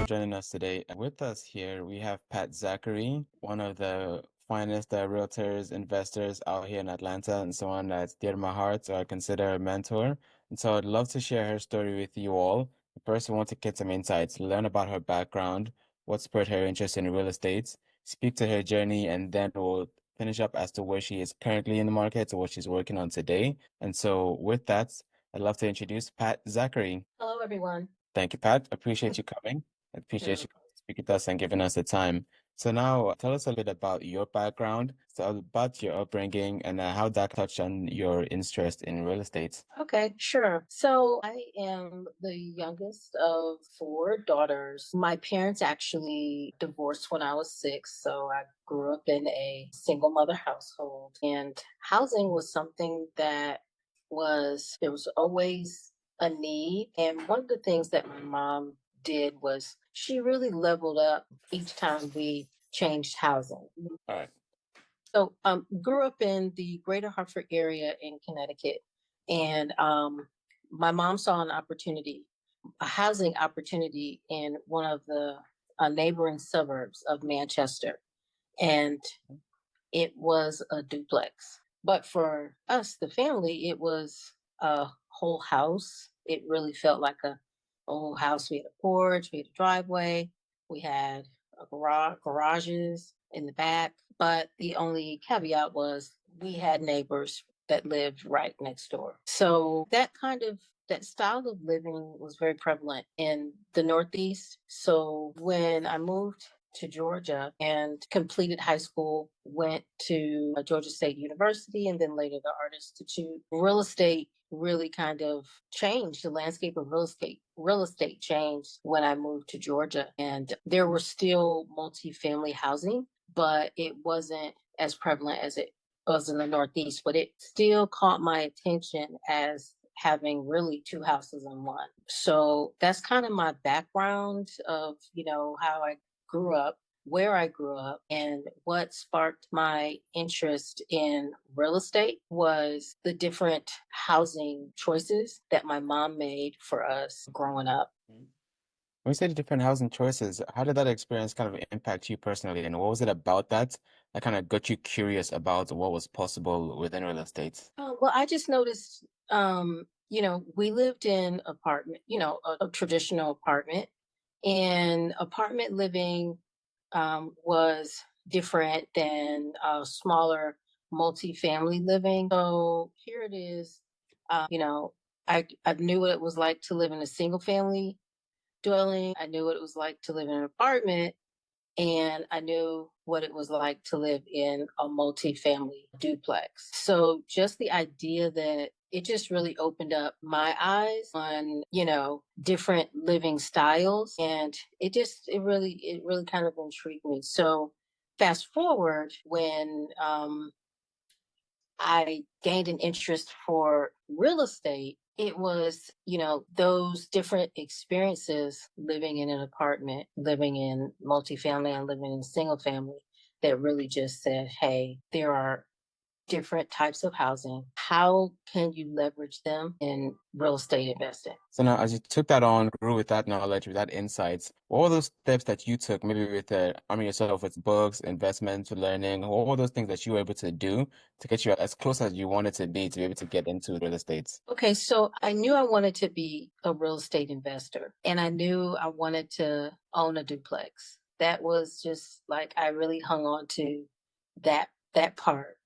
for joining us today. With us here, we have Pat Zachary, one of the finest realtors, investors out here in Atlanta, and someone that's dear to my heart, so I consider a mentor. And so I'd love to share her story with you all. First, we want to get some insights, learn about her background, what spurred her interest in real estate, speak to her journey, and then we'll finish up as to where she is currently in the market, or what she's working on today. And so with that, I'd love to introduce Pat Zachary. Hello, everyone. Thank you, Pat. Appreciate you coming. I appreciate Sure. you coming to speak with us and giving us the time. So now tell us a bit about your background, so about your upbringing and how that touched on your interest in real estate. Okay, sure. So I am the youngest of four daughters. My parents actually divorced when I was six, so I grew up in a single mother household. And housing was something that there was always a need. And one of the things that my mom did was she really leveled up each time we changed housing. All right. So, grew up in the greater Hartford area in Connecticut, and my mom saw a housing opportunity in one of the neighboring suburbs of Manchester, and it was a duplex. But for us, the family, it was a whole house. It really felt like a whole house. We had a porch, we had a driveway, we had garages in the back. But the only caveat was we had neighbors that lived right next door. So that style of living was very prevalent in the Northeast. So when I moved to Georgia and completed high school, went to Georgia State University and then later the Art Institute. Real estate really kind of changed the landscape of real estate. Real estate changed when I moved to Georgia, and there were still multifamily housing, but it wasn't as prevalent as it was in the Northeast, but it still caught my attention as having really two houses in one. So that's kind of my background of, how I grew up, where I grew up, and what sparked my interest in real estate was the different housing choices that my mom made for us growing up. Mhm. When you say the different housing choices, how did that experience kind of impact you personally? And what was it about that kind of got you curious about what was possible within real estate? Well, I just noticed, we lived in apartment, a traditional apartment, and apartment living was different than smaller multifamily living. So here it is. I knew what it was like to live in a single family dwelling. I knew what it was like to live in an apartment, and I knew what it was like to live in a multifamily duplex. So just the idea that it just really opened up my eyes on, different living styles, and it really kind of intrigued me. So fast forward when I gained an interest for real estate, it was, those different experiences living in an apartment, living in multifamily, and living in single family that really just said, hey, there are different types of housing. How can you leverage them in real estate investing? So now, as you took that on, grew with that knowledge, with that insights, what were those steps that you took, maybe with arming yourself with books, investments, learning, what were those things that you were able to do to get you as close as you wanted to be able to get into real estate? Okay, so I knew I wanted to be a real estate investor, and I knew I wanted to own a duplex. That was just like I really hung on to that part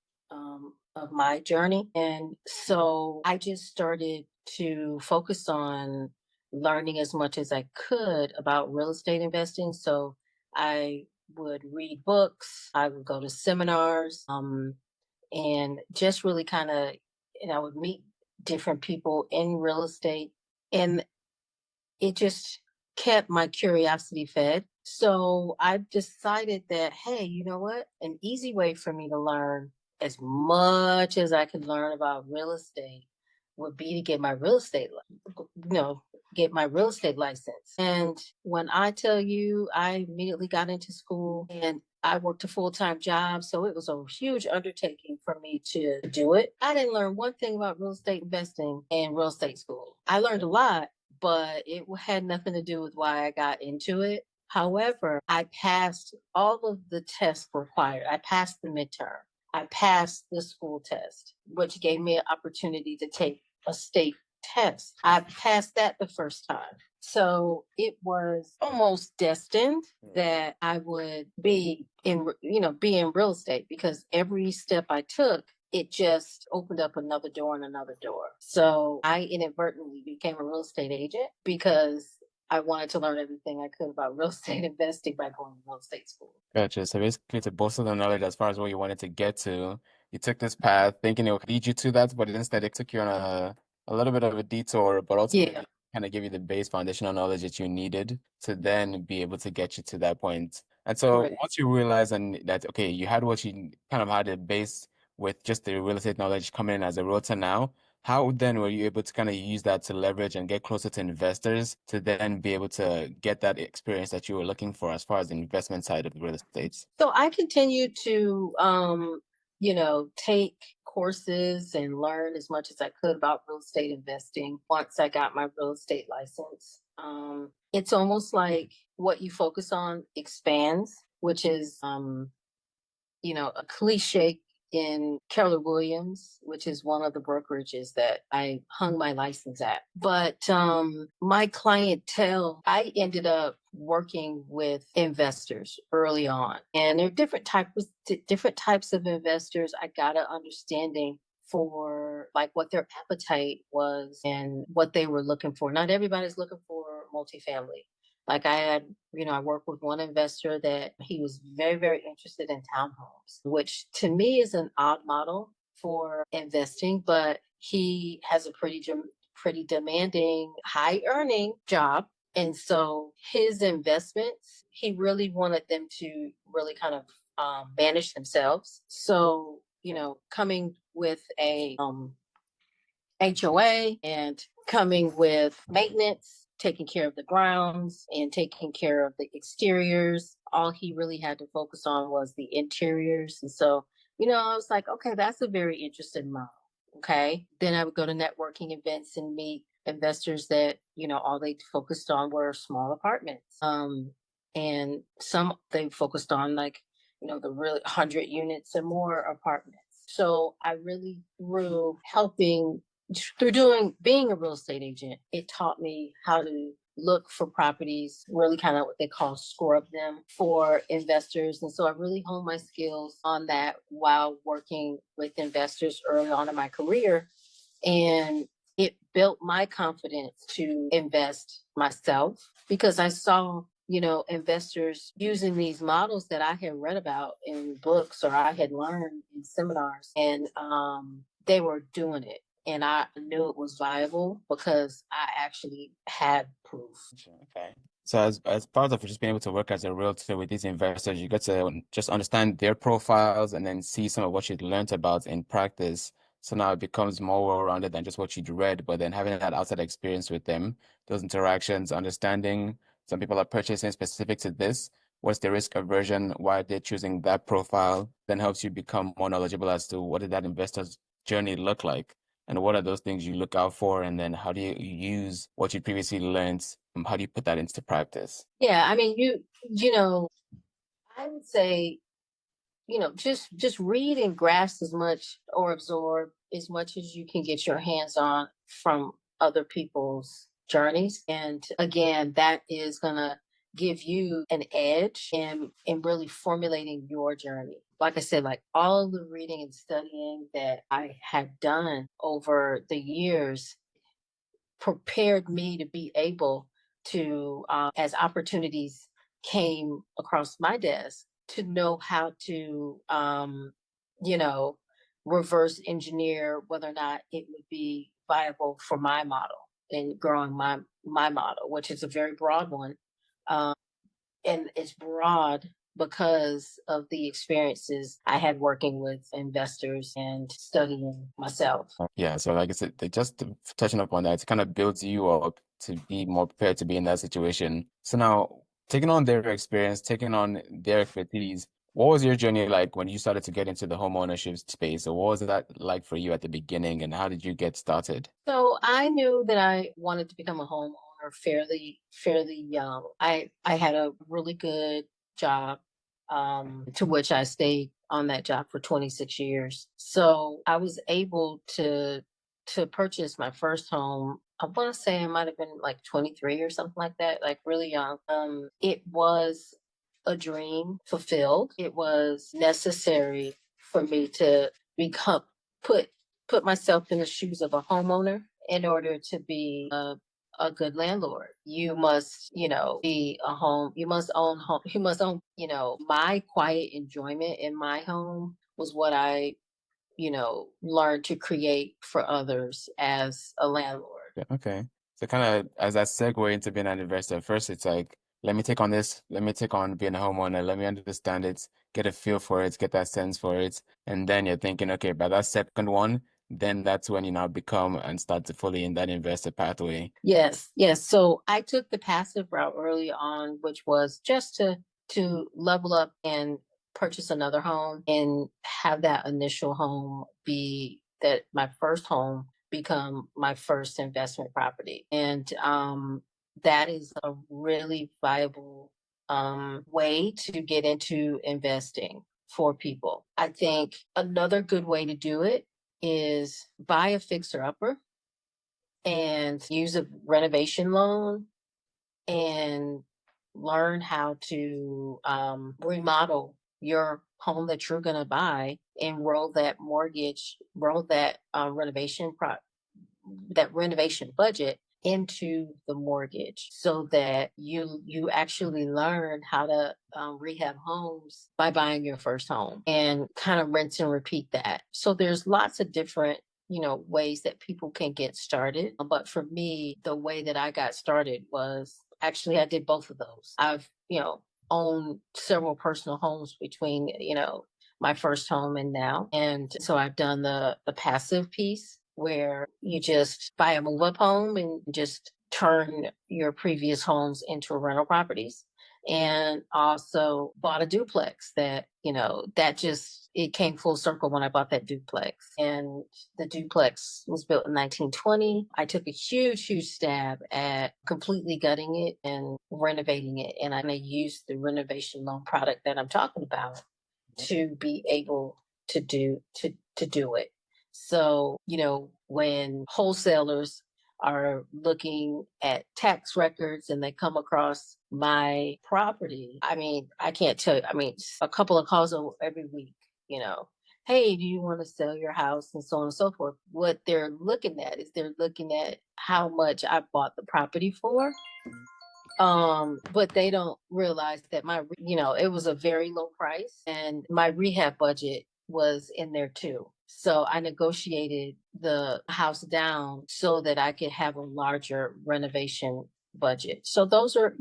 of my journey, and so I just started to focus on learning as much as I could about real estate investing. So I would read books, I would go to seminars, and just really kind of, and I would meet different people in real estate. And it just kept my curiosity fed. So I decided that, hey, you know what? An easy way for me to learn as much as I could learn about real estate would be to get my get my real estate license. And when I tell you, I immediately got into school and I worked a full-time job. So it was a huge undertaking for me to do it. I didn't learn one thing about real estate investing in real estate school. I learned a lot, but it had nothing to do with why I got into it. However, I passed all of the tests required. I passed the midterm. I passed the school test, which gave me an opportunity to take a state test. I passed that the first time. So it was almost destined that I would be be in real estate, because every step I took, it just opened up another door and another door. So I inadvertently became a real estate agent because I wanted to learn everything I could about real estate investing by going to real estate school. Gotcha. So basically, to bolster the knowledge as far as where you wanted to get to, you took this path thinking it would lead you to that, but instead it took you on a little bit of a detour, but Yeah, ultimately kind of give you the base foundational knowledge that you needed to then be able to get you to that point. And so correct. once you realize and that, okay, you had what you kind of had a base with just the real estate knowledge coming in as a realtor now, how then were you able to kind of use that to leverage and get closer to investors to then be able to get that experience that you were looking for as far as the investment side of real estate? So I continued to, take courses and learn as much as I could about real estate investing once I got my real estate license. It's almost like what you focus on expands, which is a cliche in Keller Williams, which is one of the brokerages that I hung my license at. But my clientele, I ended up working with investors early on, and there are different types of investors. I got an understanding for like what their appetite was and what they were looking for. Not everybody's looking for multifamily. Like I worked with one investor that he was very, very interested in townhomes, which to me is an odd model for investing, but he has a pretty demanding, high earning job. And so his investments, he really wanted them to really kind of manage themselves. So, coming with a HOA and coming with maintenance, taking care of the grounds and taking care of the exteriors. All he really had to focus on was the interiors. And so, I was like, okay, that's a very interesting model. Okay. Then I would go to networking events and meet investors that, all they focused on were small apartments. And some they focused on like, the really 100 units and more apartments. So I really through helping through doing being a real estate agent, it taught me how to look for properties, really kind of what they call scrub them for investors. And so I really honed my skills on that while working with investors early on in my career. And it built my confidence to invest myself because I saw, investors using these models that I had read about in books or I had learned in seminars, and they were doing it. And I knew it was viable because I actually had proof. Sure, okay. So as part of just being able to work as a realtor with these investors, you get to just understand their profiles and then see some of what you'd learned about in practice. So now it becomes more well-rounded than just what you'd read, but then having that outside experience with them, those interactions, understanding some people are purchasing specific to this, what's the risk aversion, why they're choosing that profile, then helps you become more knowledgeable as to what did that investor's journey look like. And what are those things you look out for? And then how do you use what you previously learned? How do you put that into practice? Yeah, I mean, I would say just read and grasp as much or absorb as much as you can get your hands on from other people's journeys. And again, that is going to give you an edge in really formulating your journey. Like I said, like all the reading and studying that I had done over the years prepared me to be able to, as opportunities came across my desk, to know how to, you know, reverse engineer whether or not it would be viable for my model and growing my model, which is a very broad one, um, and it's broad because of the experiences I had working with investors and studying myself. Yeah, so like I said, just touching up on that, it kind of builds you up to be more prepared to be in that situation. So now, taking on their experience, taking on their expertise, what was your journey like when you started to get into the home ownership space? So what was that like for you at the beginning, and how did you get started? So I knew that I wanted to become a homeowner homeowner fairly young. I had a really good job, to which I stayed on that job for 26 years. So I was able to purchase my first home. I want to say I might have been like 23 or something like that, like really young. It was a dream fulfilled. It was necessary for me to become put put myself in the shoes of a homeowner in order to be a good landlord. You must, be a home. You must own home. You must own, my quiet enjoyment in my home was what I, learned to create for others as a landlord. Yeah, okay. So kind of as I segue into being an investor, first it's like, let me take on this, let me take on being a homeowner, let me understand it, get a feel for it, get that sense for it. And then you're thinking, okay, by that second one, then that's when you now become and start to fully in that investor pathway. Yes, yes. So I took the passive route early on, which was just to level up and purchase another home and have that initial home be that my first home become my first investment property. And that is a really viable way to get into investing for people. I think another good way to do it is buy a fixer upper and use a renovation loan and learn how to remodel your home that you're going to buy and roll that that renovation budget into the mortgage so that you actually learn how to rehab homes by buying your first home and kind of rinse and repeat that. So there's lots of different ways that people can get started, but for me the way that I got started was actually I did both of those. I've owned several personal homes between my first home and now. And so I've done the passive piece where you just buy a move up home and just turn your previous homes into rental properties. And also bought a duplex that just it came full circle when I bought that duplex. And the duplex was built in 1920. I took a huge stab at completely gutting it and renovating it. And I used the renovation loan product that I'm talking about to be able to do it. So, when wholesalers are looking at tax records and they come across my property, I mean, I can't tell you, I mean, a couple of calls every week, you know. Hey, do you want to sell your house and so on and so forth? What they're looking at is they're looking at how much I bought the property for, but they don't realize that it was a very low price and my rehab budget was in there too. So I negotiated the house down so that I could have a larger renovation budget. So those are,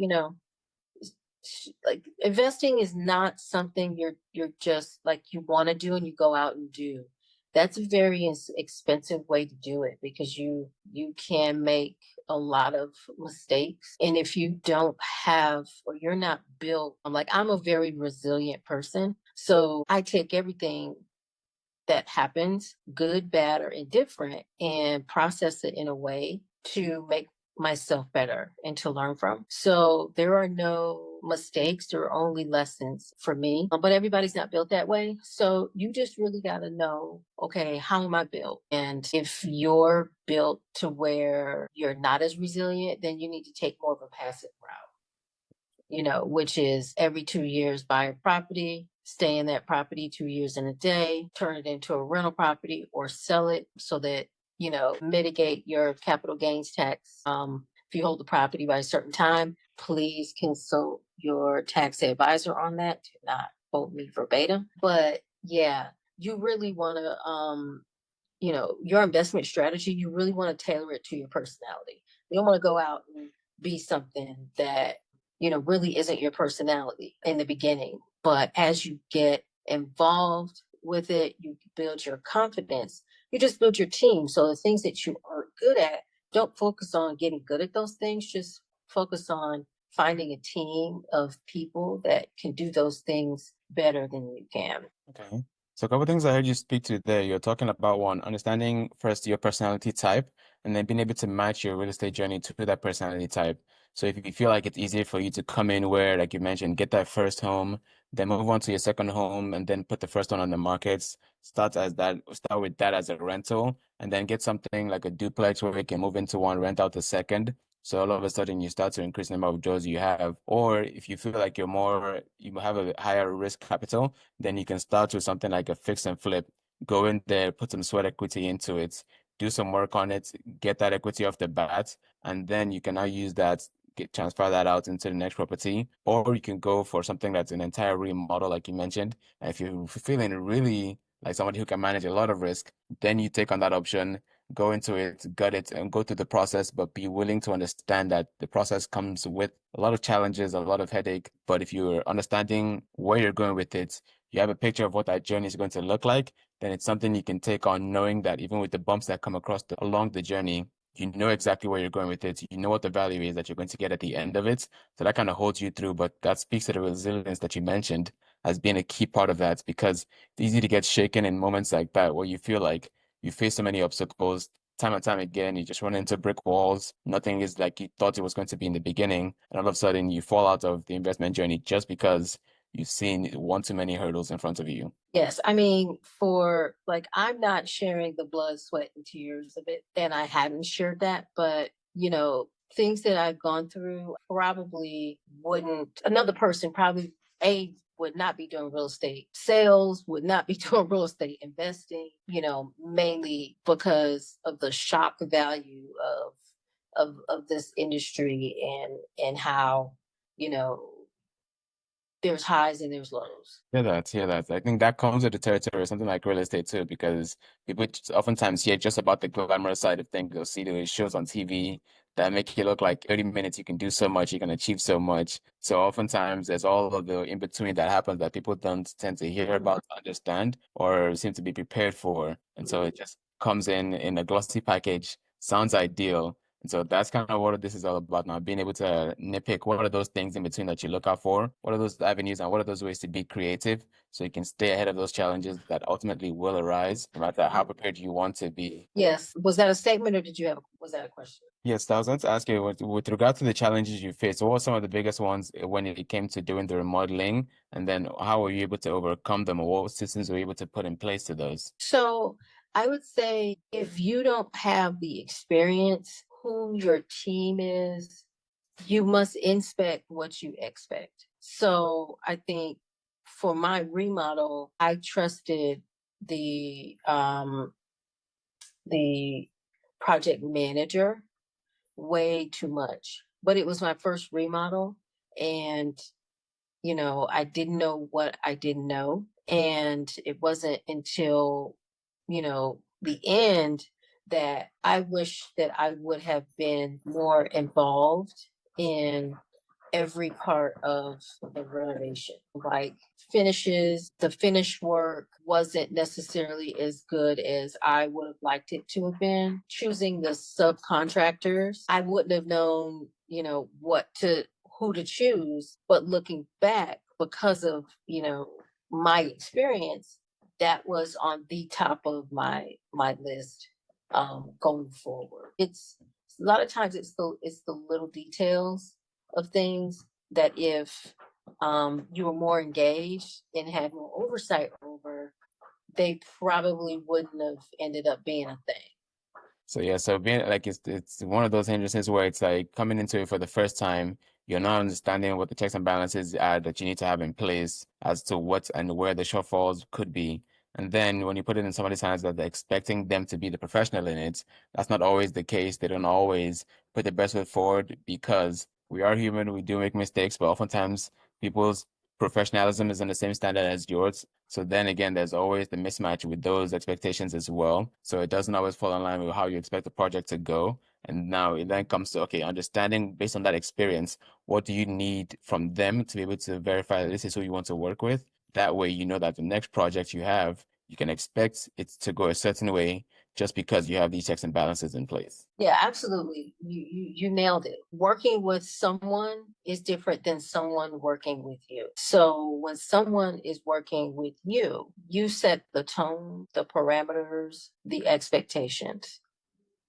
like investing is not something you're just like you want to do and you go out and do. That's a very expensive way to do it because you can make a lot of mistakes, and if you don't have or you're not built, I'm a very resilient person, so I take everything that happens, good, bad, or indifferent, and process it in a way to make myself better and to learn from. So there are no mistakes, there are only lessons for me. But everybody's not built that way. So you just really got to know, okay, how am I built? And if you're built to where you're not as resilient, then you need to take more of a passive route, which is every 2 years buy a property, stay in that property 2 years and a day, turn it into a rental property or sell it so that, mitigate your capital gains tax. If you hold the property by a certain time, please consult your tax advisor on that. Do not quote me verbatim. But yeah, you really want to, your investment strategy, you really want to tailor it to your personality. You don't want to go out and be something that, really isn't your personality in the beginning. But as you get involved with it, you build your confidence, you just build your team. So the things that you are good at, don't focus on getting good at those things, just focus on finding a team of people that can do those things better than you can. Okay. So a couple of things I heard you speak to there. You're talking about one, understanding first your personality type and then being able to match your real estate journey to that personality type. So if you feel like it's easier for you to come in where, like you mentioned, get that first home, then move on to your second home and then put the first one on the markets, start with that as a rental, and then get something like a duplex where you can move into one, rent out the second. So all of a sudden you start to increase the number of jobs you have. Or if you feel like you have a higher risk capital, then you can start with something like a fix and flip. Go in there, put some sweat equity into it, do some work on it, get that equity off the bat, and then you can now use that, transfer that out into the next property. Or you can go for something that's an entire remodel, like you mentioned. And if you're feeling really like somebody who can manage a lot of risk, then you take on that option, go into it, gut it, and go through the process, but be willing to understand that the process comes with a lot of challenges, a lot of headache. But if you're understanding where you're going with it, you have a picture of what that journey is going to look like, then it's something you can take on knowing that even with the bumps that come along the journey, you know exactly where you're going with it. You know what the value is that you're going to get at the end of it. So that kind of holds you through. But that speaks to the resilience that you mentioned as being a key part of that because it's easy to get shaken in moments like that where you feel like you face so many obstacles time and time again. You just run into brick walls. Nothing is like you thought it was going to be in the beginning. And all of a sudden you fall out of the investment journey just because you've seen one too many hurdles in front of you. Yes, I mean, for like, I'm not sharing the blood, sweat, and tears of it, and I haven't shared that, but things that I've gone through probably wouldn't, another person probably, A, would not be doing real estate sales, would not be doing real estate investing, mainly because of the shock value of this industry and how, you know, there's highs and there's lows. Hear that. I think that comes with the territory, something like real estate too, because people oftentimes hear just about the glamorous side of things. They'll see the shows on TV that make you look like 30 minutes, you can do so much, you can achieve so much. So oftentimes there's all of the in between that happens that people don't tend to hear about, understand, or seem to be prepared for. And so it just comes in a glossy package, sounds ideal. And so that's kind of what this is all about now, being able to nitpick what are those things in between that you look out for, what are those avenues, and what are those ways to be creative so you can stay ahead of those challenges that ultimately will arise, no matter how prepared you want to be. Yes. Was that a statement or was that a question? Yes, I was going to ask you with regard to the challenges you faced, what were some of the biggest ones when it came to doing the remodeling? And then how were you able to overcome them, or what systems were you able to put in place to those? So I would say if you don't have the experience, who your team is, you must inspect what you expect. So I think for my remodel, I trusted the project manager way too much. But it was my first remodel and I didn't know what I didn't know. And it wasn't until, the end that I wish that I would have been more involved in every part of the renovation. Like finishes, the finish work wasn't necessarily as good as I would have liked it to have been. Choosing the subcontractors, I wouldn't have known, who to choose. But looking back, because of, my experience, that was on the top of my list going forward. It's a lot of times it's the little details of things that if you were more engaged and had more oversight over, they probably wouldn't have ended up being a thing. So yeah, so being like it's one of those hindrances where it's like coming into it for the first time, you're not understanding what the checks and balances are that you need to have in place as to what and where the shortfalls could be. And then when you put it in somebody's hands that they're expecting them to be the professional in it, that's not always the case. They don't always put the best foot forward because we are human, we do make mistakes, but oftentimes people's professionalism isn't the same standard as yours. So then again, there's always the mismatch with those expectations as well. So it doesn't always fall in line with how you expect the project to go. And now it then comes to, okay, understanding based on that experience, what do you need from them to be able to verify that this is who you want to work with? That way, you know that the next project you have, you can expect it to go a certain way. just because you have these checks and balances in place. Yeah, absolutely. You nailed it. Working with someone is different than someone working with you. So when someone is working with you, you set the tone, the parameters, the expectations,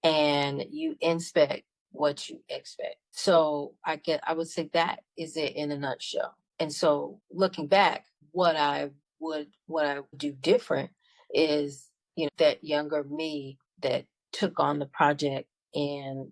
and you inspect what you expect. So I would say that is it in a nutshell. And so looking back, what I would do different is, that younger me that took on the project and,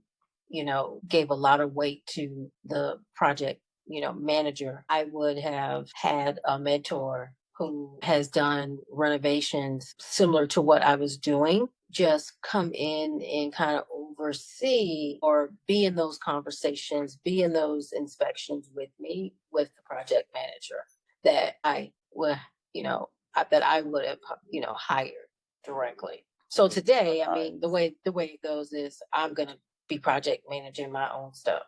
gave a lot of weight to the project, manager. I would have had a mentor who has done renovations similar to what I was doing, just come in and kind of oversee or be in those conversations, be in those inspections with me, with the project manager that I would, that I would have, hired directly. So today, I mean, the way it goes is I'm gonna be project managing my own stuff.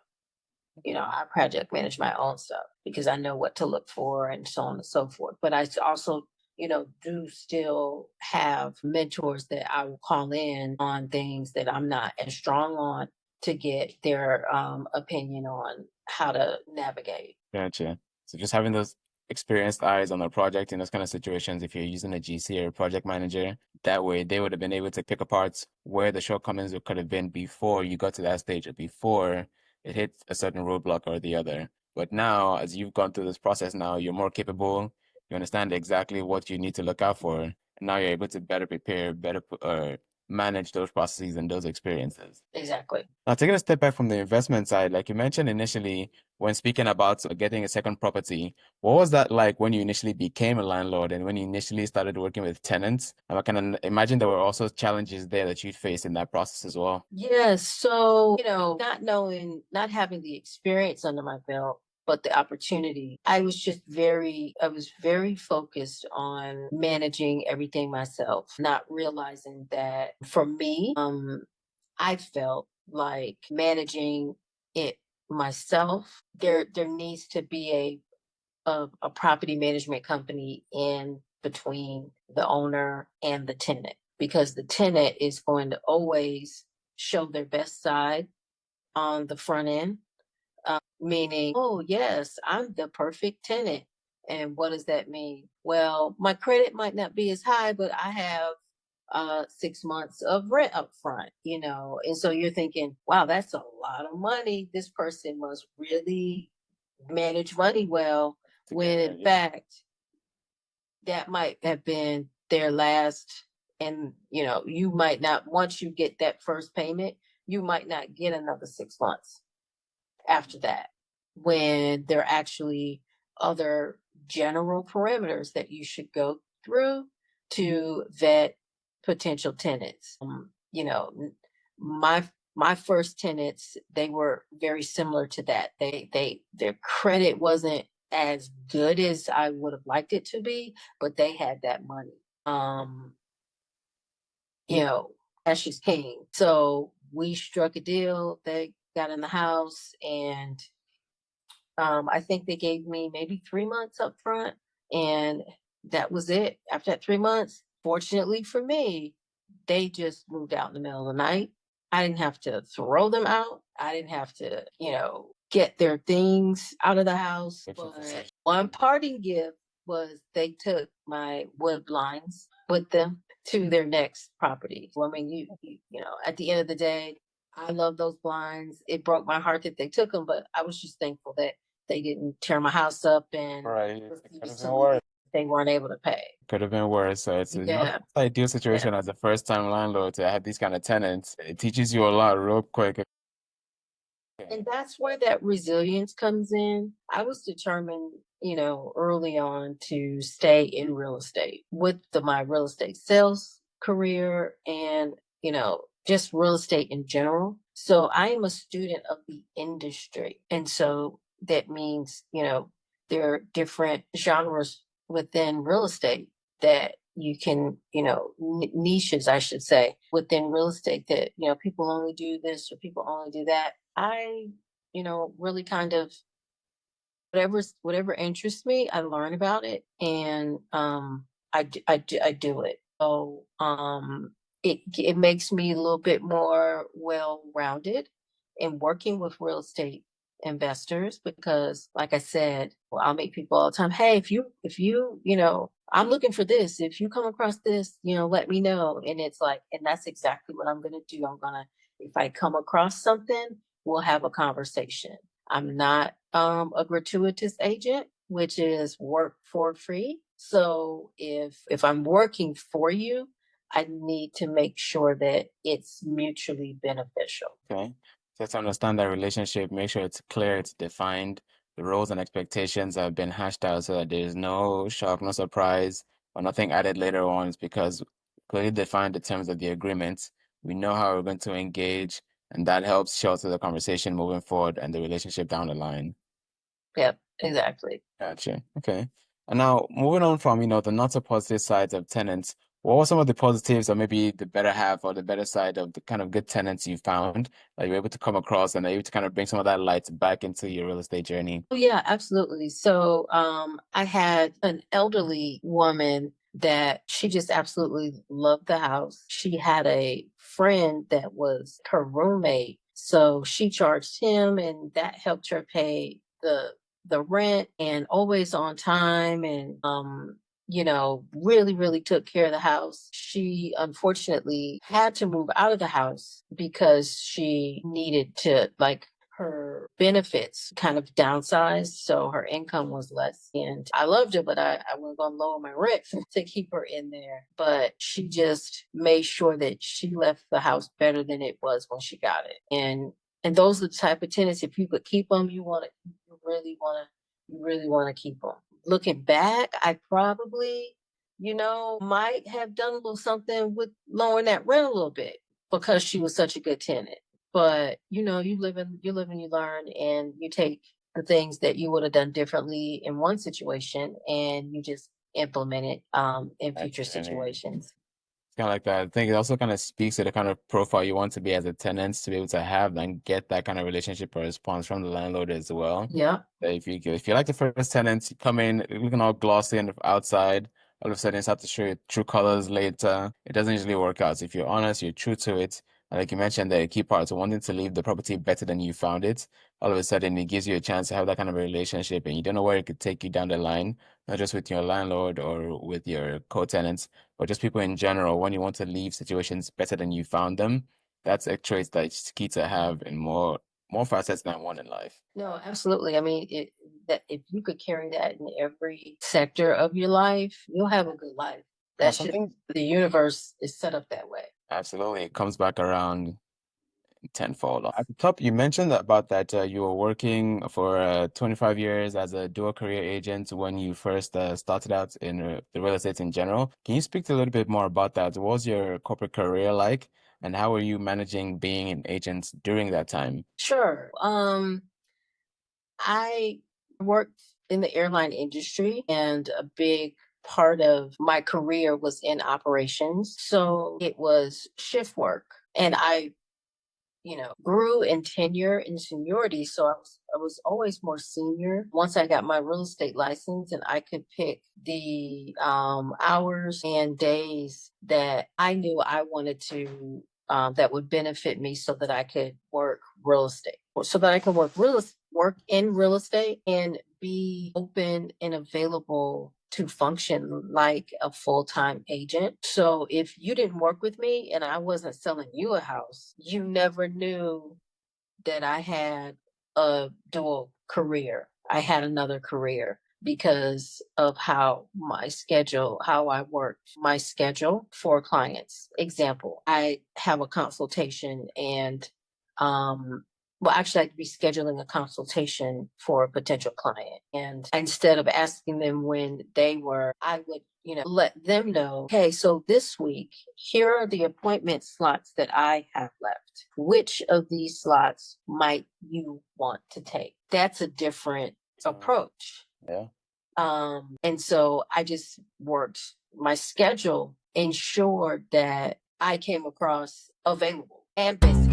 I project manage my own stuff because I know what to look for and so on and so forth. But I also, do still have mentors that I will call in on things that I'm not as strong on to get their opinion on how to navigate. Gotcha. So just having those experienced eyes on the project in those kind of situations, if you're using a GC or a project manager, that way they would have been able to pick apart where the shortcomings could have been before you got to that stage or before it hit a certain roadblock or the other. But now, as you've gone through this process now, you're more capable, you understand exactly what you need to look out for, and now you're able to better prepare, manage those processes and those experiences. Exactly. Now, taking a step back from the investment side, like you mentioned initially when speaking about getting a second property, what was that like when you initially became a landlord and when you initially started working with tenants? And I can imagine there were also challenges there that you'd face in that process as well. Yes. So, not having the experience under my belt, but the opportunity, I was very focused on managing everything myself, not realizing that for me, I felt like managing it myself, there needs to be a property management company in between the owner and the tenant because the tenant is going to always show their best side on the front end, meaning, oh, yes, I'm the perfect tenant. And what does that mean? Well, my credit might not be as high, but I have 6 months of rent up front, and so you're thinking, wow, that's a lot of money. This person must really manage money well, when Together, in yeah. fact that might have been their last. And you might not, once you get that first payment, you might not get another 6 months after that, when there are actually other general parameters that you should go through to vet potential tenants. My first tenants, they were very similar to that. Their credit wasn't as good as I would have liked it to be, but they had that money. You know, cash is king. So we struck a deal. They got in the house, and I think they gave me maybe 3 months up front, and that was it. After that 3 months, fortunately for me, they just moved out in the middle of the night. I didn't have to throw them out. I didn't have to, get their things out of the house. Which is But essential. one parting gift was they took my wood blinds with them to their next property. Well, I mean, at the end of the day, I love those blinds. It broke my heart that they took them, but I was just thankful that they didn't tear my house up and Right. It could refuse have to been leave. worse. They weren't able to pay. Could have been worse. So it's not Yeah, the ideal yeah. situation as a first-time landlord to have these kind of tenants. It teaches you a lot real quick. And that's where that resilience comes in. I was determined, early on to stay in real estate with my real estate sales career and, just real estate in general. So I am a student of the industry. And so that means, there are different genres within real estate that you can, niches, I should say, within real estate that, people only do this or people only do that. I, really kind of whatever interests me, I learn about it, and I do it. So it makes me a little bit more well-rounded in working with real estate investors because like I said, well, I'll meet people all the time. Hey, if you, I'm looking for this. If you come across this, let me know. And it's like, and that's exactly what I'm gonna do. If I come across something, we'll have a conversation. I'm not a gratuitous agent, which is work for free. So if I'm working for you, I need to make sure that it's mutually beneficial. Okay. So to understand that relationship, make sure it's clear, it's defined, the roles and expectations have been hashed out so that there's no shock, no surprise, or nothing added later on. It's because clearly defined the terms of the agreement. We know how we're going to engage, and that helps shelter the conversation moving forward and the relationship down the line. Yep, exactly. Gotcha. Okay. And now moving on from, the not so positive sides of tenants, what were some of the positives or maybe the better half or the better side of the kind of good tenants you found that you were able to come across and are able to kind of bring some of that light back into your real estate journey? Oh yeah, absolutely. So I had an elderly woman that she just absolutely loved the house. She had a friend that was her roommate. So she charged him and that helped her pay the rent and always on time and really, really took care of the house. She unfortunately had to move out of the house because she needed to like her benefits kind of downsized, so her income was less. And I loved her, but I wasn't going to lower my rent to keep her in there. But she just made sure that she left the house better than it was when she got it. And those are the type of tenants. If you could keep them, you really want to keep them. Looking back, I probably, might have done a little something with lowering that rent a little bit because she was such a good tenant. But you learn, and you take the things that you would have done differently in one situation, and you just implement it in future Definitely. situations. Kind of like that. I think it also kind of speaks to the kind of profile you want to be as a tenant to be able to have and get that kind of relationship or response from the landlord as well. Yeah. That if you like the first tenant, you come in looking all glossy on the outside, all of a sudden it's have to show your true colors later. It doesn't usually work out. So if you're honest, you're true to it. And like you mentioned, the key part is wanting to leave the property better than you found it. All of a sudden, it gives you a chance to have that kind of a relationship, and you don't know where it could take you down the line, not just with your landlord or with your co-tenants or just people in general, when you want to leave situations better than you found them, that's a trait that's key to have in more facets than one in life. No, absolutely. I mean, that if you could carry that in every sector of your life, you'll have a good life. Now, That should something The universe is set up that way. absolutely it comes back around tenfold. At the top, you mentioned about that you were working for 25 years as a dual career agent when you first started out in the real estate in general. Can you speak to a little bit more about that? What was your corporate career like, and how were you managing being an agent during that time? Sure. I worked in the airline industry, and a big part of my career was in operations. So it was shift work. And I grew in tenure and seniority. So I was always more senior. Once I got my real estate license, and I could pick the hours and days that I knew I wanted to, that would benefit me, so that I could work real estate, so that I could work in real estate and be open and available to function like a full-time agent. So if you didn't work with me and I wasn't selling you a house, you never knew that I had a dual career. I had another career because of how I worked my schedule for clients. Example, I have a consultation and, well, actually, I'd be scheduling a consultation for a potential client. And instead of asking them when they were, I would, let them know, hey, so this week, here are the appointment slots that I have left. Which of these slots might you want to take? That's a different So, approach. yeah. And so I just worked my schedule, ensured that I came across available and busy.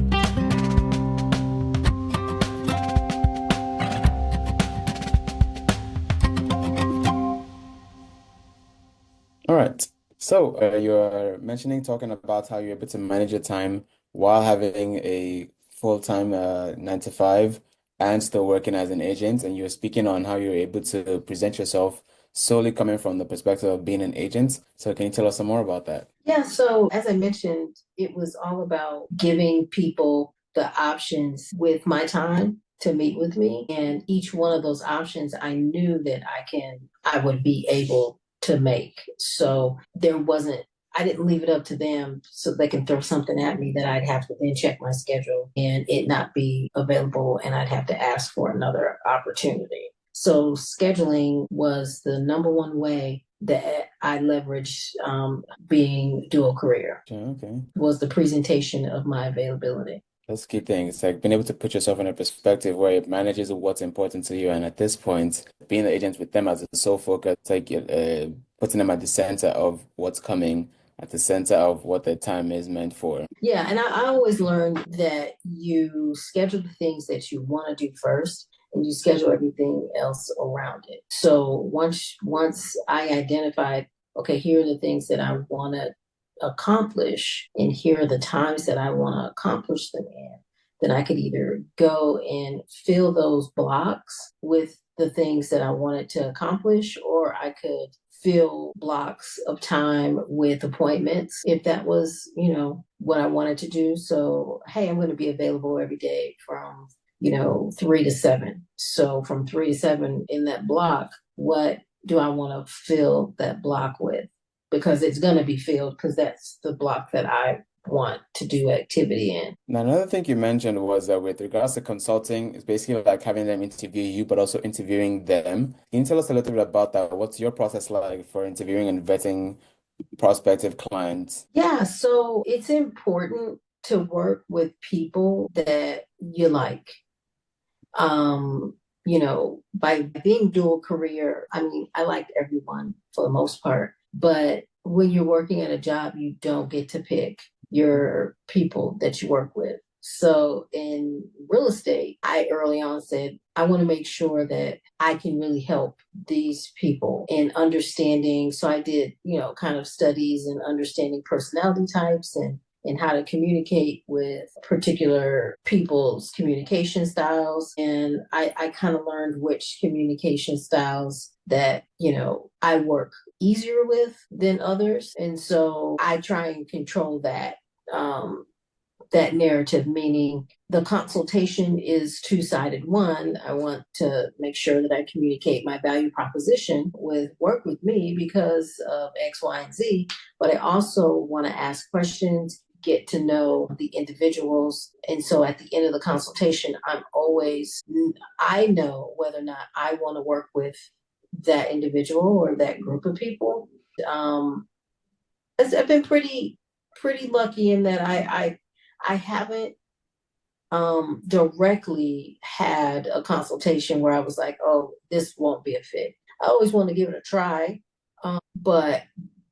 All right. So, you're mentioning talking about how you're able to manage your time while having a full-time 9 to 5 and still working as an agent, and you're speaking on how you're able to present yourself solely coming from the perspective of being an agent. So, can you tell us some more about that? Yeah, so as I mentioned, it was all about giving people the options with my time to meet with me. And each one of those options I knew that I would be able to make. So there wasn't, I didn't leave it up to them so they can throw something at me that I'd have to then check my schedule and it not be available and I'd have to ask for another opportunity. So scheduling was the number one way that I leveraged being dual career Okay, okay. was the presentation of my availability. That's the key thing. It's like being able to put yourself in a perspective where it manages what's important to you. And at this point, being the agent with them as a sole focus, like putting them at the center of what's coming, at the center of what their time is meant for. Yeah, and I always learned that you schedule the things that you want to do first and you schedule everything else around it. So once I identified, okay, here are the things that I want to accomplish and here are the times that I want to accomplish them in, then I could either go and fill those blocks with the things that I wanted to accomplish, or I could fill blocks of time with appointments if that was, what I wanted to do. So, hey, I'm going to be available every day from, 3 to 7. So from 3 to 7 in that block, what do I want to fill that block with? Because it's going to be filled because that's the block that I want to do activity in. Now, another thing you mentioned was that with regards to consulting, it's basically like having them interview you, but also interviewing them. Can you tell us a little bit about that? What's your process like for interviewing and vetting prospective clients? Yeah, so it's important to work with people that you like. By being dual career, I mean, I like everyone for the most part, but when you're working at a job, you don't get to pick your people that you work with. So in real estate, I early on said, I want to make sure that I can really help these people in understanding. So I did, kind of studies and understanding personality types and how to communicate with particular people's communication styles. And I kind of learned which communication styles that, I work easier with than others. And so I try and control that narrative, meaning the consultation is two-sided. One, I want to make sure that I communicate my value proposition with work with me because of X, Y, and Z, but I also want to ask questions, get to know the individuals. And so at the end of the consultation, I know whether or not I want to work with that individual or that group of people. Um, I've been pretty lucky in that I haven't directly had a consultation where I was like, oh, this won't be a fit. I always want to give it a try. But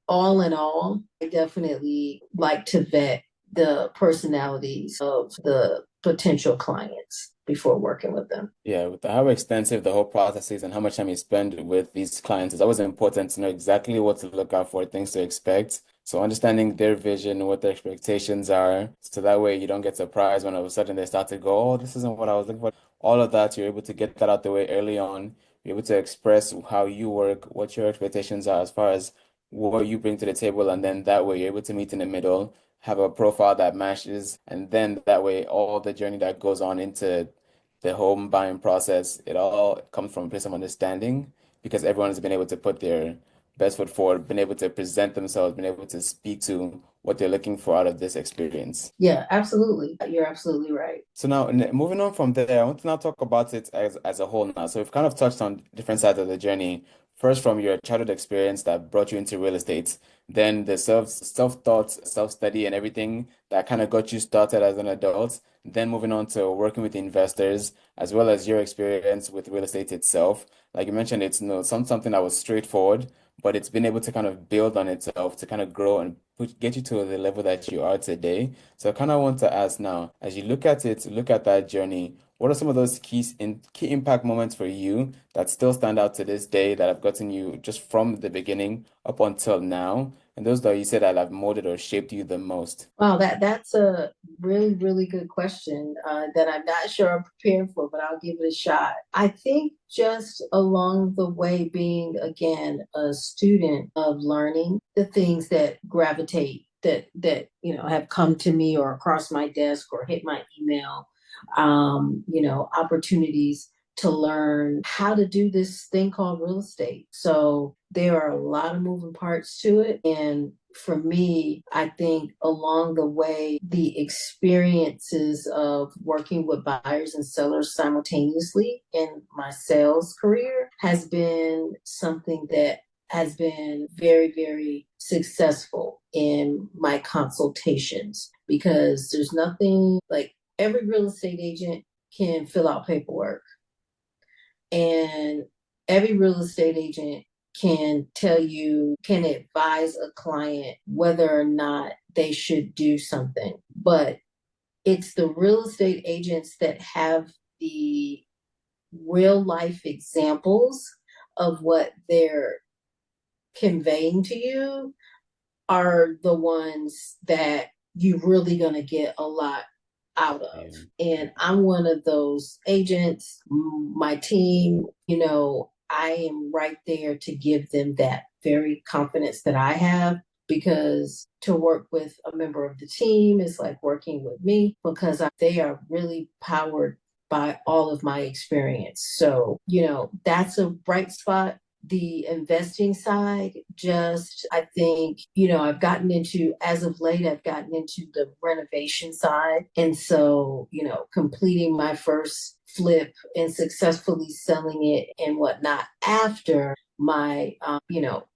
all in all, I definitely like to vet the personalities of the potential clients before working with them. Yeah, with how extensive the whole process is and how much time you spend with these clients, it's always important to know exactly what to look out for, things to expect. So understanding their vision, what their expectations are, so that way you don't get surprised when all of a sudden they start to go, oh, this isn't what I was looking for. All of that, you're able to get that out the way early on. You're able to express how you work, what your expectations are as far as what you bring to the table, and then that way you're able to meet in the middle, have a profile that matches, and then that way all the journey that goes on into the home buying process, it all comes from a place of understanding because everyone has been able to put their best foot forward, been able to present themselves, been able to speak to what they're looking for out of this experience. Yeah, absolutely. You're absolutely right. So now, moving on from there, I want to now talk about it as a whole now. So we've kind of touched on different sides of the journey. First, from your childhood experience that brought you into real estate, then the self-taught, self-study, and everything that kind of got you started as an adult. Then moving on to working with investors, as well as your experience with real estate itself. Like you mentioned, it's something that was straightforward, but it's been able to kind of build on itself to kind of grow and get you to the level that you are today. So I kind of want to ask now, as you look at it, look at that journey, what are some of those key impact moments for you that still stand out to this day that have gotten you just from the beginning up until now? And those that you said that have molded or shaped you the most? Wow, that's a really, really good question that I'm not sure I'm prepared for, but I'll give it a shot. I think just along the way, being again a student of learning, the things that gravitate that have come to me or across my desk or hit my email, opportunities to learn how to do this thing called real estate. So there are a lot of moving parts to it. And for me, I think along the way, the experiences of working with buyers and sellers simultaneously in my sales career has been something that has been very, very successful in my consultations because there's nothing like every real estate agent can fill out paperwork and every real estate agent can advise a client whether or not they should do something. But it's the real estate agents that have the real life examples of what they're conveying to you are the ones that you're really going to get a lot out of. Yeah. And I'm one of those agents. My team, I am right there to give them that very confidence that I have because to work with a member of the team is like working with me because they are really powered by all of my experience. So, that's a bright spot. The investing side, just I think, as of late, I've gotten into the renovation side. And so, completing my first flip and successfully selling it and whatnot after my,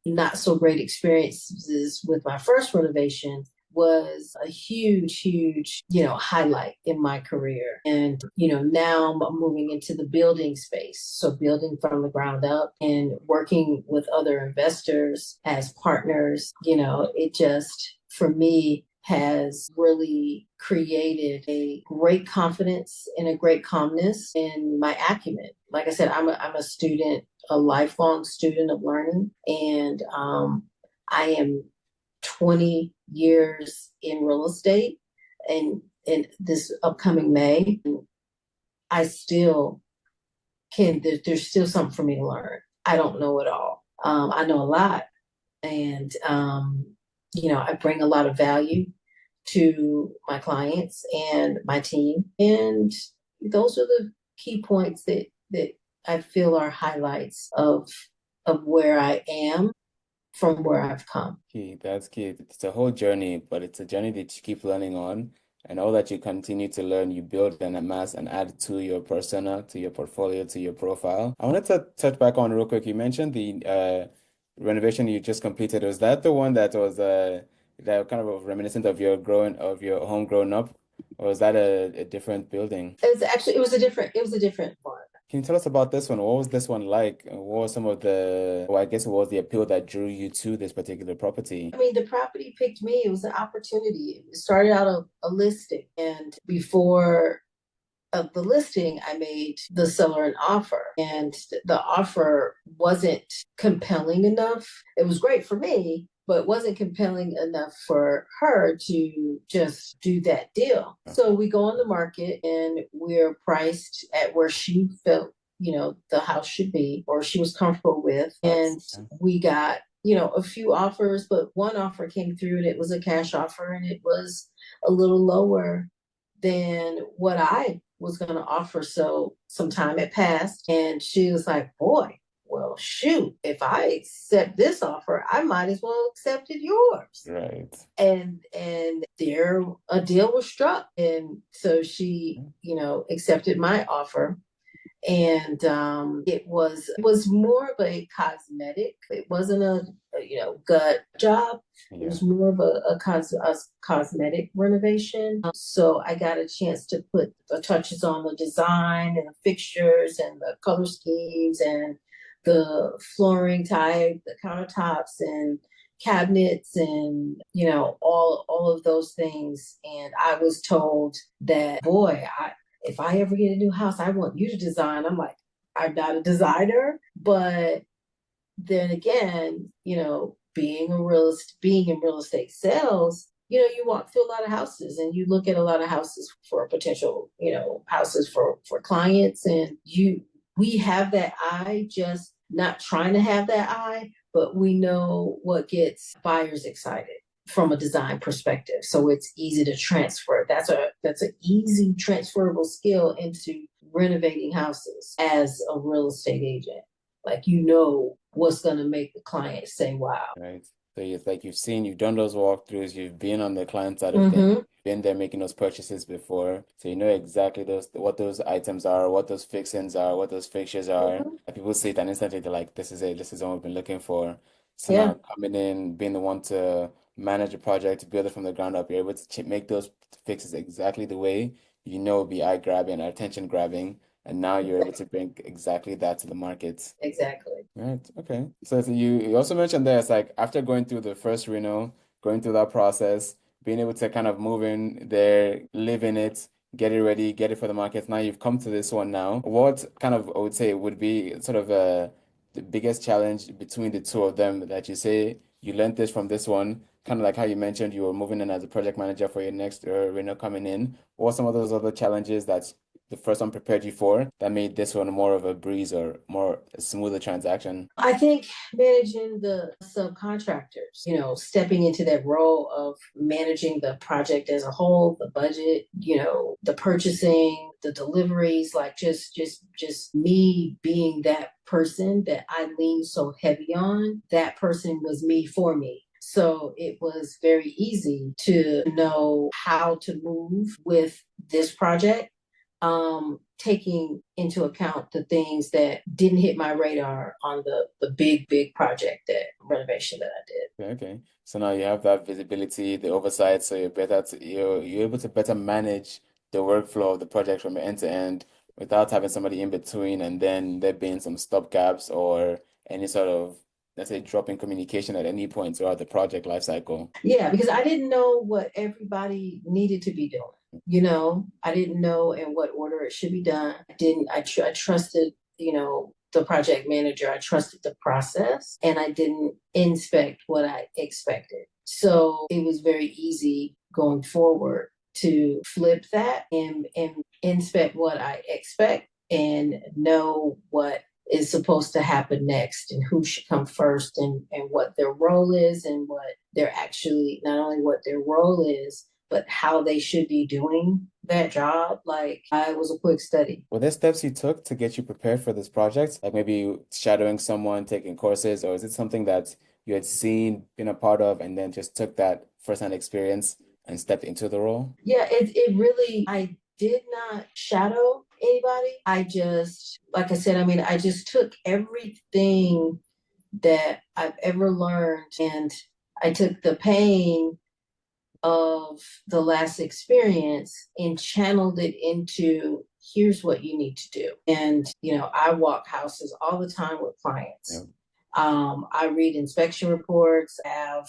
not so great experiences with my first renovation was a huge, huge, highlight in my career. And, now I'm moving into the building space. So building from the ground up and working with other investors as partners, it just, for me, has really created a great confidence and a great calmness in my acumen. Like I said, I'm a student, a lifelong student of learning, and I am 20 years in real estate and in this upcoming May, I still there's still something for me to learn. I don't know it all. I know a lot and, I bring a lot of value to my clients and my team. And those are the key points that I feel are highlights of where I am from where I've come. Key, that's key. It's a whole journey, but it's a journey that you keep learning on. And all that you continue to learn, you build and amass and add to your persona, to your portfolio, to your profile. I wanted to touch back on real quick. You mentioned the renovation you just completed. Was that the one that was that kind of reminiscent of your home growing up? Or was that a different building? It was a different one. Can you tell us about this one? What was this one like? And what was some of well, I guess what was the appeal that drew you to this particular property? I mean, the property picked me. It was an opportunity. It started out a listing, and before of the listing, I made the seller an offer, and the offer wasn't compelling enough. It was great for me, but it wasn't compelling enough for her to just do that deal. So we go on the market and we're priced at where she felt, the house should be or she was comfortable with. And we got, a few offers, but one offer came through and it was a cash offer and it was a little lower than what I was going to offer. So some time had passed and she was like, boy, well, shoot, if I accept this offer, I might as well accepted yours. Right. And there a deal was struck. And so she, accepted my offer. And it was more of a cosmetic. It wasn't a gut job. It was more of a cosmetic renovation. So I got a chance to put the touches on the design and the fixtures and the color schemes and the flooring type, the countertops and cabinets and all of those things. And I was told that, boy, if I ever get a new house, I want you to design. I'm like, I'm not a designer, but then again, being in real estate sales, you walk through a lot of houses and you look at a lot of houses for potential, houses for clients, and we have that eye, just not trying to have that eye, but we know what gets buyers excited from a design perspective. So it's easy to transfer. That's an easy transferable skill into renovating houses as a real estate agent. Like, what's going to make the client say wow. Right. So it's like you've done those walkthroughs, you've been on the client side of things, Mm-hmm. been there making those purchases before. So you know exactly what those items are, what those fixings are, what those fixtures are. Mm-hmm. And people see it and instantly they're like, this is it, this is what we've been looking for. So Yeah, now coming in, being the one to manage a project, to build it from the ground up, you're able to make those fixes exactly the way you know will be eye grabbing, attention grabbing, and now you're able to bring exactly that to the market. exactly. Right. Okay. So you also mentioned there, it's like after going through the first renal, going through that process, being able to kind of move in there, live in it, get it ready, get it for the market. Now you've come to this one now. What kind of, I would say, would be sort of the biggest challenge between the two of them that you say you learned this from this one, kind of like how you mentioned you were moving in as a project manager for your next renal coming in. What some of those other challenges that the first one prepared you for that made this one more of a breeze or more a smoother transaction? I think managing the subcontractors, stepping into that role of managing the project as a whole, the budget, the purchasing, the deliveries, like just me being that person that I lean so heavy on. That person was me for me. So it was very easy to know how to move with this project, taking into account the things that didn't hit my radar on the big project, that renovation that I did. Okay, okay. So now you have that visibility, the oversight, so you're able to better manage the workflow of the project from end to end without having somebody in between and then there being some stop gaps or any sort of, let's say, drop in communication at any point throughout the project lifecycle. Yeah, because I didn't know what everybody needed to be doing. I didn't know in what order it should be done. I didn't. I trusted, the project manager. I trusted the process, and I didn't inspect what I expected. So it was very easy going forward to flip that and inspect what I expect and know what is supposed to happen next and who should come first, and what their role is, and what they're actually, not only what their role is, but how they should be doing that job. Like, I was a quick study. Were there steps you took to get you prepared for this project? Like maybe shadowing someone, taking courses, or is it something that you had seen, been a part of, and then just took that firsthand experience and stepped into the role? Yeah, it really, I did not shadow anybody. I just, like I said, I mean, I just took everything that I've ever learned, and I took the pain of the last experience and channeled it into, here's what you need to do. And, I walk houses all the time with Yeah. clients. I read inspection reports. I have,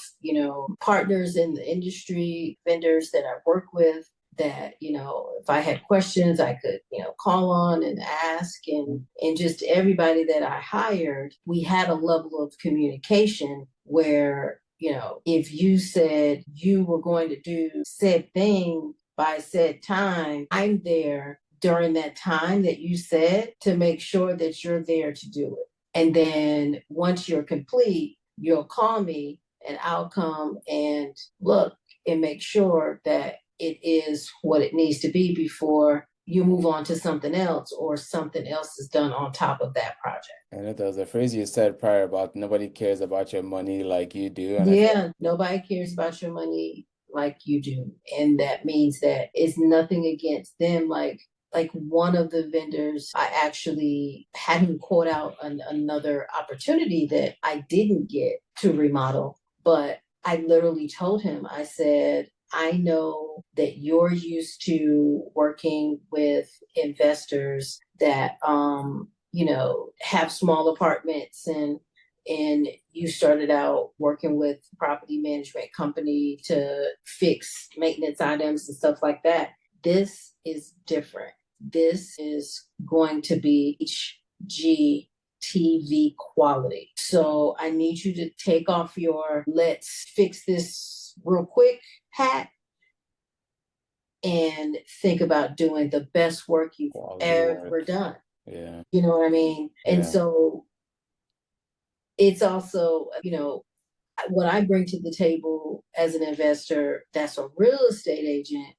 partners in the industry, vendors that I work with, that, if I had questions, I could, call on and ask. And just everybody that I hired, we had a level of communication where, if you said you were going to do said thing by said time, I'm there during that time that you said, to make sure that you're there to do it. And then once you're complete, you'll call me and I'll come and look and make sure that it is what it needs to be before you move on to something else, or something else is done on top of that project. I know there was a phrase you said prior about nobody cares about your money like you do, and I feel Yeah, nobody cares about your money like you do. And that means that it's nothing against them. Like one of the vendors, I actually had him quote out another opportunity that I didn't get to remodel, but I literally told him, I said, I know that you're used to working with investors that, have small apartments, and you started out working with property management company to fix maintenance items and stuff like that. This is different. This is going to be HGTV. TV quality. So I need you to take off your let's fix this real quick hat and think about doing the best work you've Quality ever work. done. Yeah. You know what I mean? And Yeah. so it's also, what I bring to the table as an investor that's a real estate agent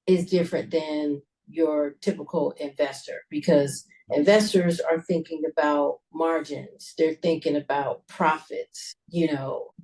is different than your typical investor because investors are thinking about margins, they're thinking about profits,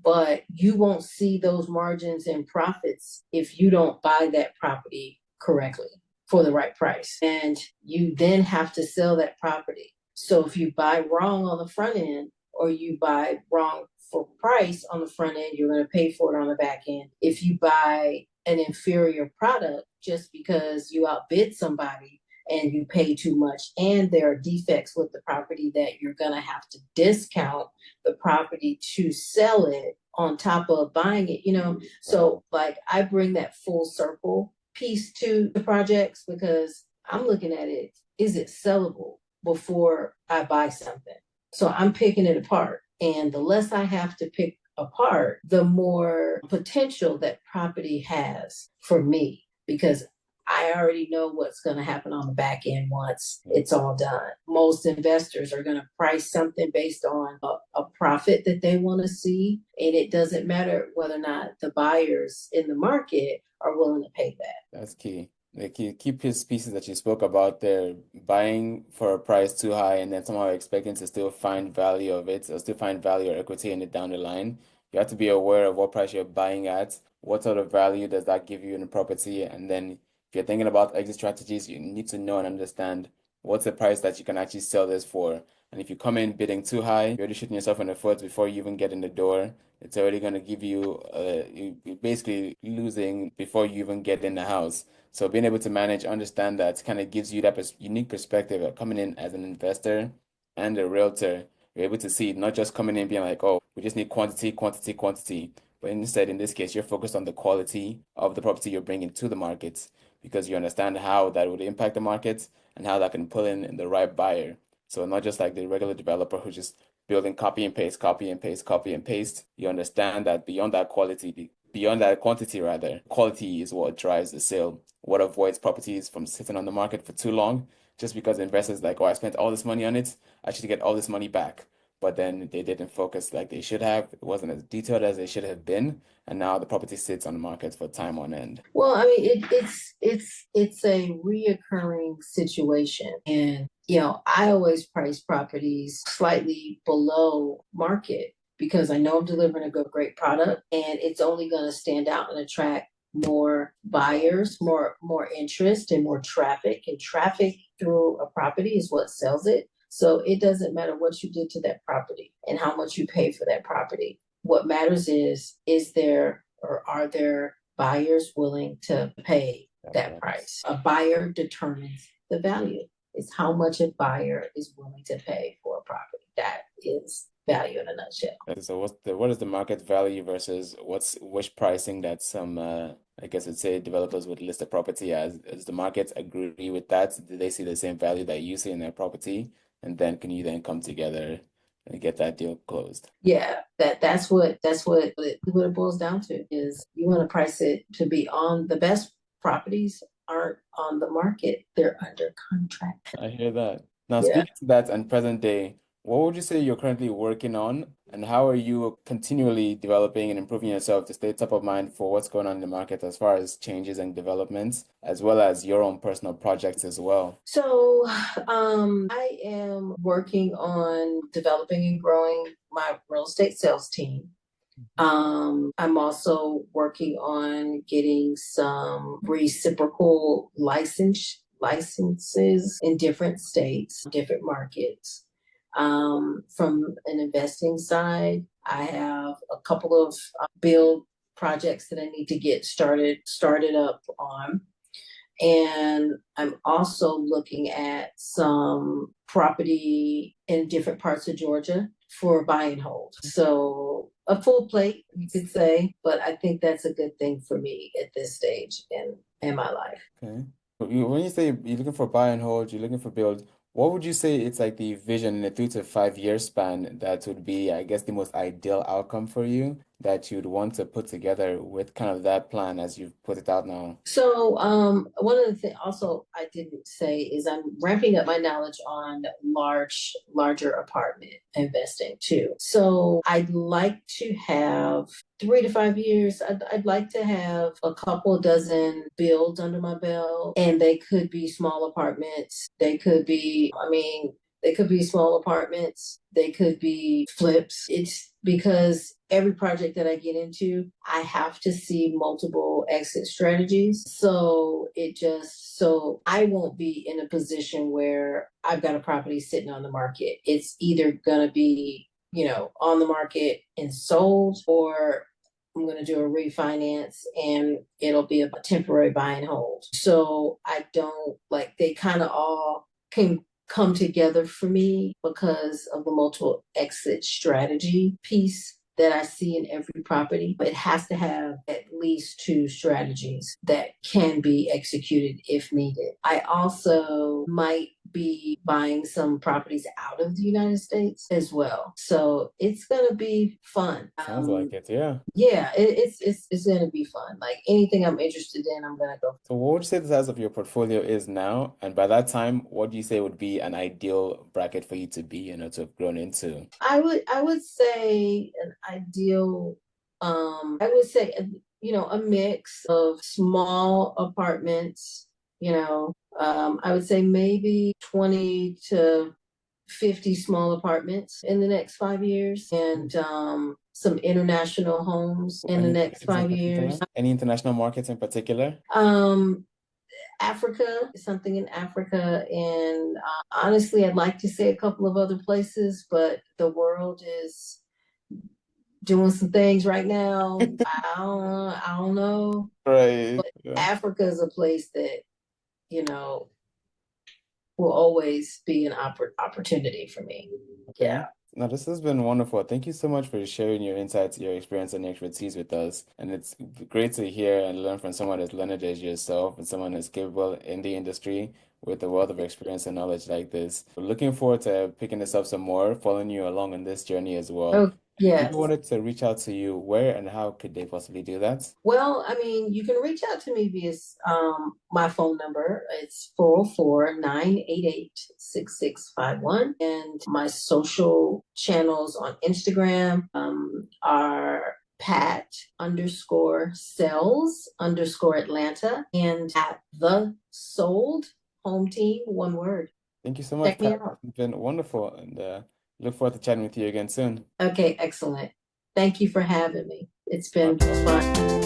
but you won't see those margins and profits if you don't buy that property correctly for the right price. And you then have to sell that property. So if you buy wrong on the front end or you buy wrong for price on the front end, you're going to pay for it on the back end. If you buy an inferior product just because you outbid somebody and you pay too much and there are defects with the property that you're going to have to discount the property to sell it on top of buying it, so like I bring that full circle piece to the projects because I'm looking at it, is it sellable before I buy something? So I'm picking it apart, and the less I have to pick apart, the more potential that property has for me because I already know what's going to happen on the back end once it's all done. Most investors are going to price something based on a profit that they want to see, and it doesn't matter whether or not the buyers in the market are willing to pay that. That's key. The key pieces that you spoke about there, buying for a price too high and then somehow expecting to still find value of it or still find value or equity in it down the line. You have to be aware of what price you're buying at, what sort of value does that give you in the property, and then if you're thinking about exit strategies, you need to know and understand what's the price that you can actually sell this for. And if you come in bidding too high, you're already shooting yourself in the foot before you even get in the door. It's already going to give you, you're basically losing before you even get in the house. So being able to manage, understand that kind of gives you that unique perspective of coming in as an investor and a realtor. You're able to see not just coming in being like, oh, we just need quantity, quantity, quantity. But instead, in this case, you're focused on the quality of the property you're bringing to the market because you understand how that would impact the market and how that can pull in the right buyer. So not just like the regular developer who's just building copy and paste, copy and paste, copy and paste. You understand that beyond that quality, beyond that quantity rather, quality is what drives the sale. What avoids properties from sitting on the market for too long, just because investors like, oh, I spent all this money on it, I should get all this money back. But then they didn't focus like they should have. It wasn't as detailed as they should have been, and now the property sits on the market for time on end. Well, I mean, it's a reoccurring situation, and I always price properties slightly below market because I know I'm delivering a great product, and it's only going to stand out and attract more buyers, more interest, and more traffic. And traffic through a property is what sells it. So it doesn't matter what you did to that property and how much you pay for that property. What matters is there or are there buyers willing to pay that price? A buyer determines the value. It's how much a buyer is willing to pay for a property. That is value in a nutshell. So what is the market value versus which pricing that some I guess I'd say developers would list a property as? Does the market agree with that? Do they see the same value that you see in their property? And then can you then come together and get that deal closed? Yeah, that's what it boils down to is you want to price it to be on the best properties aren't on the market, they're under contract. I hear that. Now, Yeah. speaking to that and present day, what would you say you're currently working on, and how are you continually developing and improving yourself to stay top of mind for what's going on in the market as far as changes and developments, as well as your own personal projects as well? So, I am working on developing and growing my real estate sales team. I'm also working on getting some reciprocal licenses in different states, different markets. From an investing side, I have a couple of build projects that I need to get started up on. And I'm also looking at some property in different parts of Georgia for buy and hold. So a full plate, you could say, but I think that's a good thing for me at this stage in my life. Okay. When you say you're looking for buy and hold, you're looking for build, What would you say it's like the vision in a 3 to 5 year span that would be, I guess, the most ideal outcome for you that you'd want to put together with kind of that plan as you've put it out now? So, one of the things also I didn't say is I'm ramping up my knowledge on larger apartment investing too. So I'd like to have 3 to 5 years. I'd like to have a couple dozen builds under my belt, and they could be small apartments. They could be small apartments. They could be flips. It's because every project that I get into, I have to see multiple exit strategies. So I won't be in a position where I've got a property sitting on the market. It's either going to be, on the market and sold, or I'm going to do a refinance and it'll be a temporary buy and hold. So I don't like, they kind of all can come together for me because of the multiple exit strategy piece that I see in every property. It has to have at least two strategies that can be executed if needed. I also might be buying some properties out of the United States as well. So it's going to be fun. Sounds like it, yeah. Yeah, it's going to be fun. Like anything I'm interested in, I'm going to go. So what would you say the size of your portfolio is now? And by that time, what do you say would be an ideal bracket for you to be, to have grown into? I would say an ideal I would say a mix of small apartments, I would say maybe 20 to 50 small apartments in the next 5 years, and some international homes in the Any next markets in 5 years. particular? Any international markets in particular? Um Africa, something in Africa, and honestly, I'd like to say a couple of other places, but the world is doing some things right now. I don't know. Right. But Yeah. Africa is a place that you know will always be an opportunity for me. Okay. Yeah. Now, this has been wonderful. Thank you so much for sharing your insights, your experience, and your expertise with us. And it's great to hear and learn from someone as learned as yourself and someone as capable in the industry with a wealth of experience and knowledge like this. We're looking forward to picking this up some more, following you along on this journey as well. Oh, And if yes. people wanted to reach out to you, where and how could they possibly do that? Well, I mean, you can reach out to me via my phone number. It's 404-988-6651. And my social channels on Instagram are Pat underscore sells underscore Atlanta, and at the sold home team, one word. Thank you so much, Check me Pat. out. It's been wonderful and look forward to chatting with you again soon. Okay, excellent. Thank you for having me. It's My been pleasure. fun.